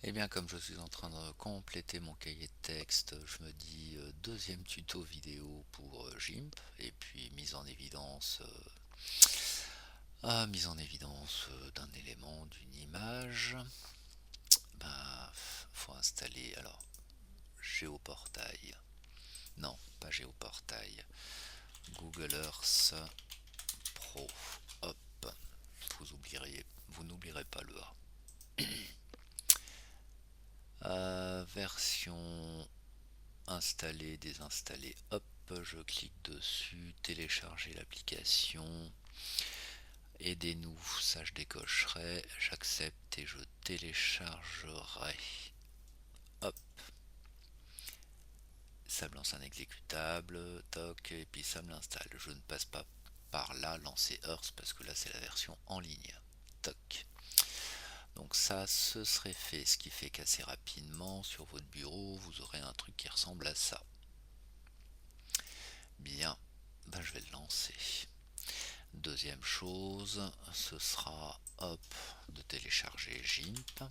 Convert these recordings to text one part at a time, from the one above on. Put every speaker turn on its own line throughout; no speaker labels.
Eh bien, comme je suis en train de compléter mon cahier de texte, je me dis deuxième tuto vidéo pour GIMP et puis mise en évidence d'un élément, d'une image. Ben, faut installer alors Géoportail. Non, pas Géoportail. Google Earth Pro. Hop, vous n'oublierez pas le A. Version installer, désinstaller, hop, je clique dessus, télécharger l'application, aidez-nous, ça je décocherai, j'accepte et je téléchargerai, hop, ça me lance un exécutable, toc, et puis ça me l'installe, je ne passe pas par là, lancer Earth, parce que là c'est la version en ligne, toc. Donc ça, ce serait fait, ce qui fait qu'assez rapidement, sur votre bureau, vous aurez un truc qui ressemble à ça. Bien, ben je vais le lancer. Deuxième chose, ce sera hop de télécharger GIMP.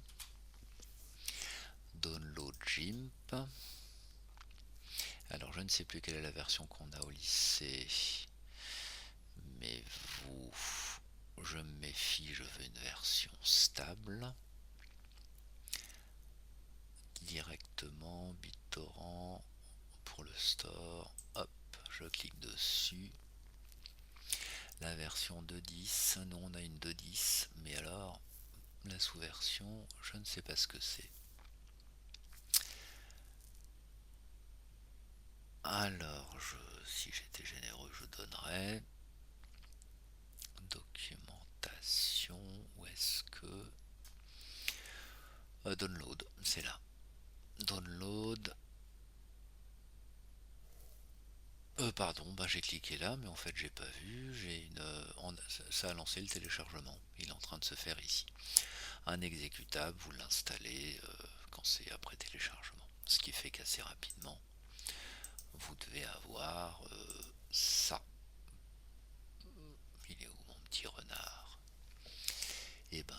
Download GIMP. Alors je ne sais plus quelle est la version qu'on a au lycée, mais je me méfie, je veux une version stable. Directement, BitTorrent pour le store. Hop, je clique dessus. La version 2.10, nous on a une 2.10, mais alors la sous-version, je ne sais pas ce que c'est. Alors, si j'étais généreux, je donnerais documentation. Où est-ce que download, c'est là. Download. Pardon, bah j'ai cliqué là, mais en fait j'ai pas vu. Ça a lancé le téléchargement. Il est en train de se faire ici. Un exécutable, vous l'installez quand c'est après téléchargement. Ce qui fait qu'assez rapidement, vous devez avoir ça. Il est où mon petit renard? Eh ben,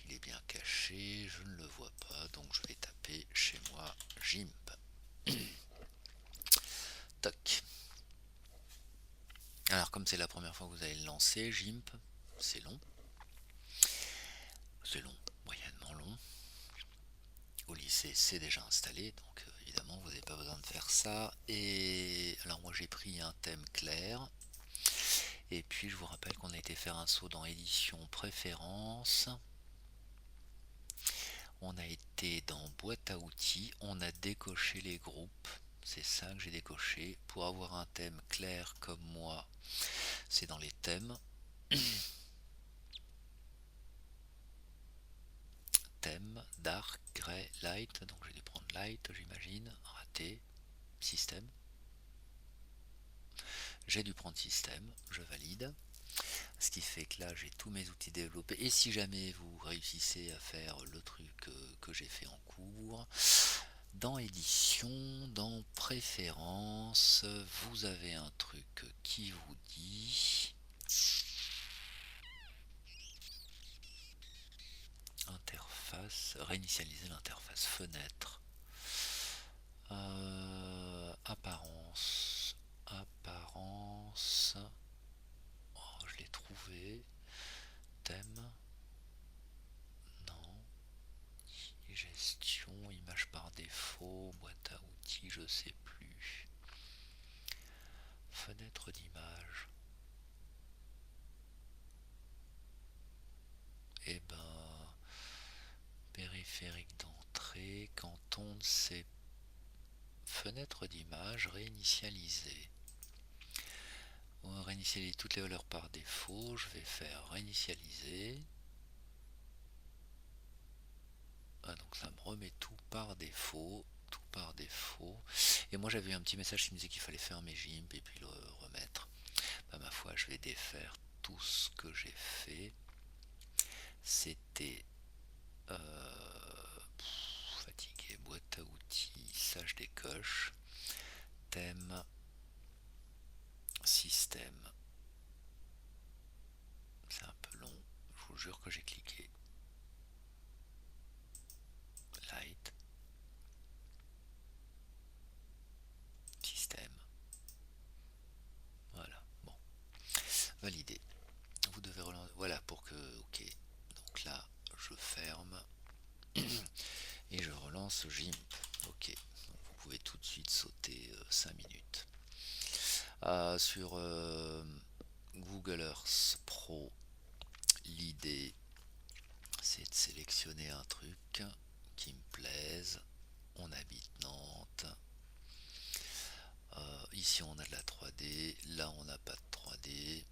il est bien caché, je ne le vois pas, donc je vais taper chez moi GIMP. Toc. Alors, comme c'est la première fois que vous allez le lancer, GIMP, c'est long. C'est long, moyennement long. Au lycée, c'est déjà installé, donc évidemment, vous n'avez pas besoin de faire ça. Et alors, moi, j'ai pris un thème clair. Et puis, je vous rappelle qu'on a été faire un saut dans édition préférence. On a été dans boîte à outils, on a décoché les groupes, c'est ça que j'ai décoché. Pour avoir un thème clair comme moi, c'est dans les thèmes. Thème, dark, grey, light, donc j'ai dû prendre light, j'imagine, raté, système. J'ai dû prendre système, je valide. Ce qui fait que là j'ai tous mes outils développés. Et si jamais vous réussissez à faire le truc que j'ai fait en cours, dans édition, dans préférences, vous avez un truc qui vous dit interface, réinitialiser l'interface fenêtre. Apparence. Oh, je l'ai trouvé. Thème. Non. Gestion, image par défaut, boîte à outils, je sais plus. Fenêtre d'image. Eh ben, périphérique d'entrée, quand on ne sait fenêtre d'image, réinitialiser. On va réinitialiser toutes les valeurs par défaut. Je vais faire réinitialiser. Ah, donc ça me remet tout par défaut. Tout par défaut. Et moi j'avais eu un petit message qui me disait qu'il fallait fermer GIMP et puis le remettre. Bah, ma foi, je vais défaire tout ce que j'ai fait. C'était fatigué, boîte à outils, ça je décoche. Thème, système. C'est un peu long, je vous jure que j'ai cliqué. expérience GIMP. Ok, donc vous pouvez tout de suite sauter 5 minutes. Sur Google Earth Pro, l'idée c'est de sélectionner un truc qui me plaise. On habite Nantes. Ici on a de la 3D, là on n'a pas de 3D.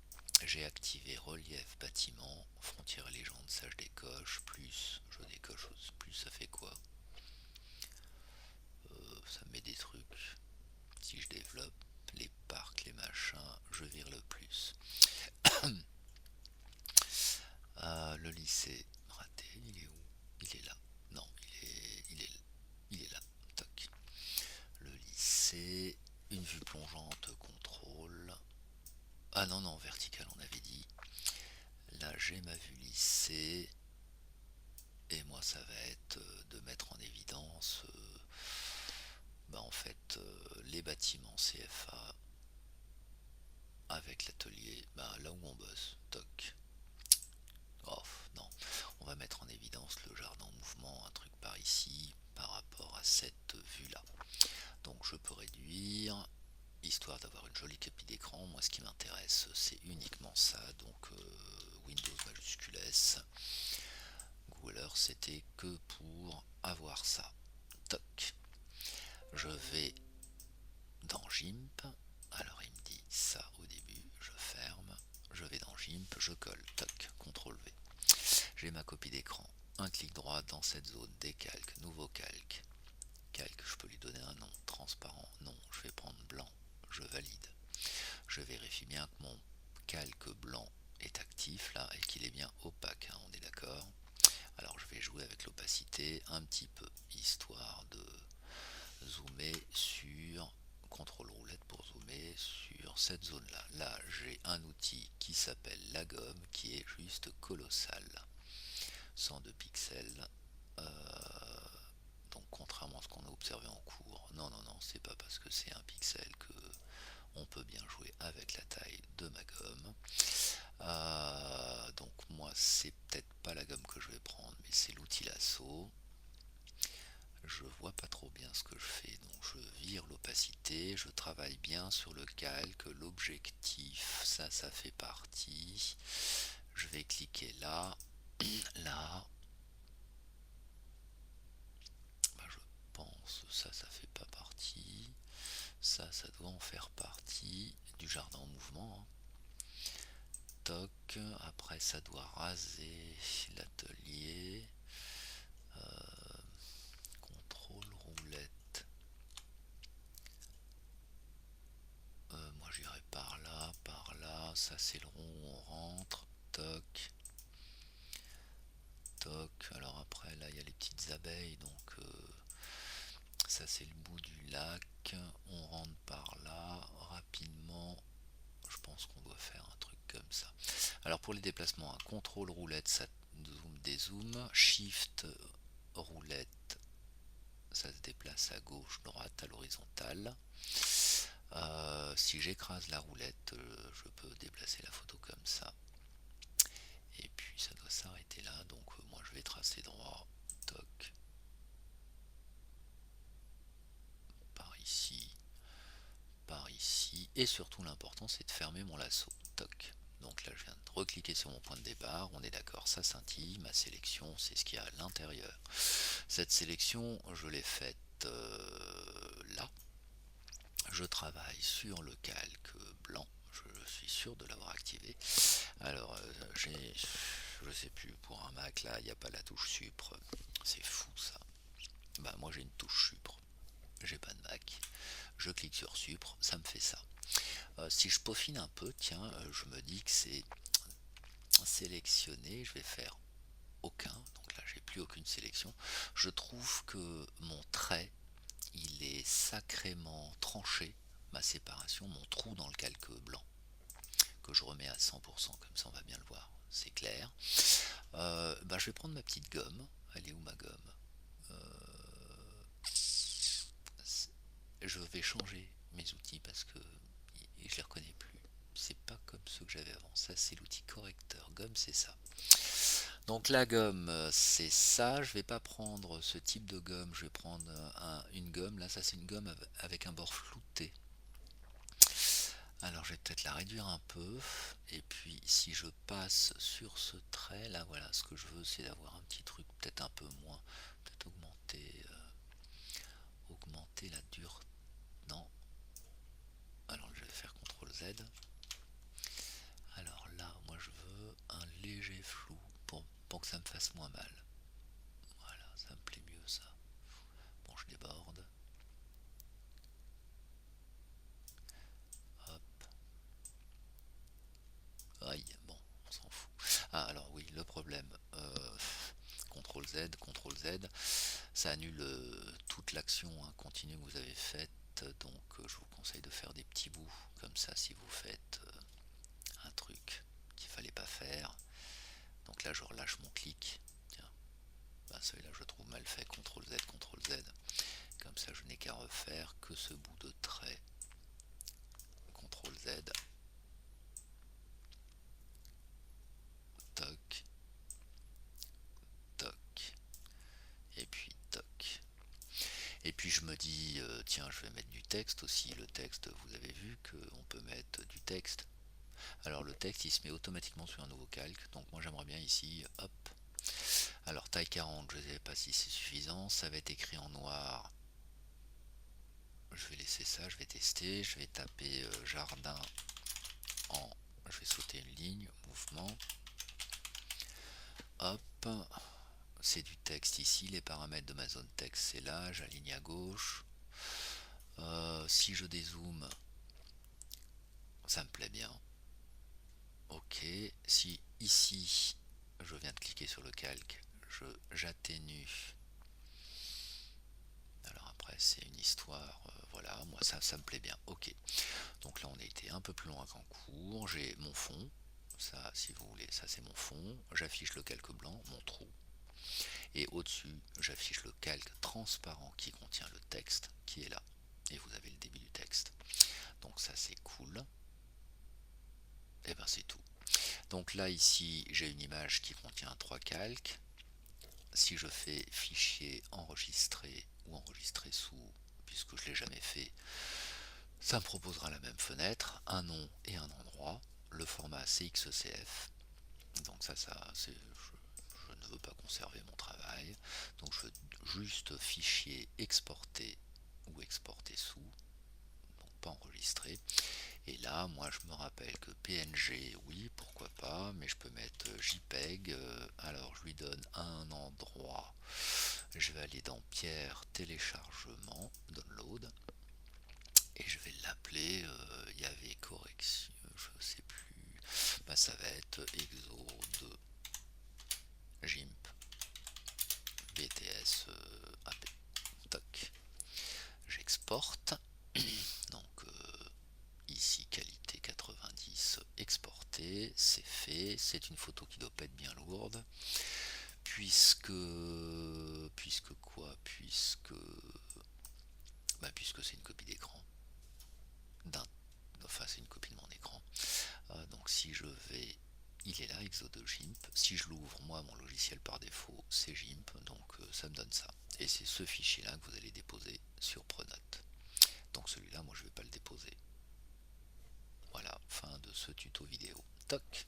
J'ai activé relief bâtiment, frontière et légende, ça je décoche, plus je décoche, plus ça fait quoi? Ça me met des trucs. Si je développe les parcs, les machins, je vire le plus. Le lycée, raté, il est où? Il est là. Non, il est là. Toc. Le lycée, une vue plongeante, contrôle. Ah non, non, vertical, on avait dit. Là, j'ai ma vue lycée. Et moi, ça va être de mettre en évidence, en fait, les bâtiments CFA avec l'atelier, là où on bosse. Toc. Oh, non, on va mettre en évidence le jardin en mouvement, un truc par ici, par rapport à cette vue-là. Donc je peux réduire, histoire d'avoir une jolie copie d'écran. Moi, ce qui m'intéresse, c'est uniquement ça. Donc Windows majuscule S. Google Earth, c'était que pour avoir ça. Toc. Je vais dans GIMP. Alors il me dit ça au début, je ferme. Je vais dans GIMP, je colle. Toc. CTRL V. J'ai ma copie d'écran. Un clic droit dans cette zone, décalque, nouveau calque. Calque, je peux lui donner un nom. Transparent, non, je vais prendre blanc. Je valide. Je vérifie bien que mon calque blanc est actif là et qu'il est bien opaque, hein, on est d'accord. Alors je vais jouer avec l'opacité un petit peu, histoire de zoomer sur contrôle roulette pour zoomer sur cette zone là. Là j'ai un outil qui s'appelle la gomme qui est juste colossal. 102 pixels. Donc contrairement à ce qu'on a observé en cours, non, non, non, c'est pas parce que c'est un pixel que on peut bien jouer avec la taille de ma gomme. Donc moi, c'est peut-être pas la gomme que je vais prendre, mais c'est l'outil lasso. Je vois pas trop bien ce que je fais, donc je vire l'opacité, je travaille bien sur le calque, l'objectif, ça fait partie. Je vais cliquer là, là. Je pense, ça fait pas partie. Ça doit en faire partie du jardin en mouvement, hein. Toc, après ça doit raser l'atelier. Contrôle roulette. Moi j'irai par là, ça c'est le rond où on rentre. Toc, toc. Alors après là il y a les petites abeilles, donc ça c'est le bout du lac. On rentre par là rapidement. Je pense qu'on doit faire un truc comme ça. Alors pour les déplacements, un contrôle roulette, ça zoom, dézoom. Shift roulette, ça se déplace à gauche, droite, à l'horizontale. Si j'écrase la roulette, je peux déplacer la photo comme ça. Et puis ça doit s'arrêter là. Donc moi je vais tracer droit. Toc. Par ici. Par ici. Et surtout l'important c'est de fermer mon lasso. Toc. Donc là je viens de recliquer sur mon point de départ, on est d'accord, ça scintille, ma sélection c'est ce qu'il y a à l'intérieur. Cette sélection je l'ai faite là. Je travaille sur le calque blanc, je suis sûr de l'avoir activé. Alors je sais plus, pour un Mac là il n'y a pas la touche supre, c'est fou ça. Moi j'ai une touche supre, j'ai pas de Mac, je clique sur supre, ça me fait ça. Si je peaufine un peu, tiens, je me dis que c'est sélectionné, je vais faire aucun, donc là j'ai plus aucune sélection. Je trouve que mon trait il est sacrément tranché, ma séparation, mon trou dans le calque blanc, que je remets à 100%, comme ça on va bien le voir, c'est clair. Je vais prendre ma petite gomme, elle est où ma gomme? Je vais changer mes outils parce que je les reconnais plus. C'est pas comme ceux que j'avais avant. Ça c'est l'outil correcteur. Gomme c'est ça. Donc la gomme, c'est ça. Je vais pas prendre ce type de gomme. Je vais prendre une gomme. Là, ça c'est une gomme avec un bord flouté. Alors je vais peut-être la réduire un peu. Et puis si je passe sur ce trait, là voilà, ce que je veux c'est d'avoir un petit truc peut-être un peu moins. Peut-être augmenter la dureté. Non. Alors je vais faire CTRL Z. Alors là, moi je veux un léger flou pour que ça me fasse moins mal. Voilà, ça me plaît mieux ça. Bon, je déborde. Hop. Aïe, bon, on s'en fout. Ah, alors oui, le problème. CTRL Z, CTRL Z, ça annule toute l'action continue que vous avez faite. Donc je vous conseille de faire des petits bouts comme ça si vous faites un truc qu'il fallait pas faire. Donc là, je relâche mon clic. Tiens, bah, celui-là, je le trouve mal fait. CTRL Z, CTRL Z. Comme ça, je n'ai qu'à refaire que ce bout de trait. CTRL Z. Toc, toc. Et puis toc. Et puis je me dis, tiens, je vais mettre du texte aussi. Le texte, vous avez vu qu'on peut mettre du texte. Alors le texte, il se met automatiquement sur un nouveau calque. Donc moi, j'aimerais bien ici, hop. Alors taille 40, je ne sais pas si c'est suffisant. Ça va être écrit en noir. Je vais laisser ça, je vais tester. Je vais taper jardin en... Je vais sauter une ligne, mouvement. Hop. C'est du texte ici. Les paramètres de ma zone texte, c'est là. J'aligne à gauche. Si je dézoome, ça me plaît bien. Ok. Si ici, je viens de cliquer sur le calque, j'atténue. Alors après, c'est une histoire. Voilà, moi ça me plaît bien. Ok. Donc là, on a été un peu plus loin qu'en cours. J'ai mon fond. Ça, si vous voulez, ça c'est mon fond. J'affiche le calque blanc, mon trou. Et au-dessus, j'affiche le calque transparent qui contient le texte qui est là. Et vous avez le début du texte. Donc ça c'est cool. Et ben c'est tout. Donc là ici j'ai une image qui contient 3 calques. Si je fais fichier enregistrer ou enregistrer sous, puisque je ne l'ai jamais fait, ça me proposera la même fenêtre, un nom et un endroit. Le format CXCF. Donc ça je ne veux pas conserver mon travail. Donc je veux juste fichier exporter ou exporter sous, donc pas enregistrer. Et là, moi je me rappelle que PNG, oui, pourquoi pas, mais je peux mettre JPEG. Alors je lui donne un endroit. Je vais aller dans Pierre téléchargement, download, et je vais l'appeler. Il y avait correction, je sais plus. Bah, ça va être exo de GIMP BTS AP. Toc. J'exporte. Donc ici qualité 90 exporté, c'est fait. C'est une photo qui doit pas être bien lourde. Puisque quoi puisque c'est une copie d'écran. D'un, enfin c'est une copie de mon écran. Donc si je vais, il est là, Exo de GIMP. Si je l'ouvre, moi mon logiciel par défaut c'est GIMP, donc ça me donne ça. Et c'est ce fichier là que vous allez déposer sur Pronote. Donc celui-là, moi je vais pas le déposer. Voilà, fin de ce tuto vidéo. Toc.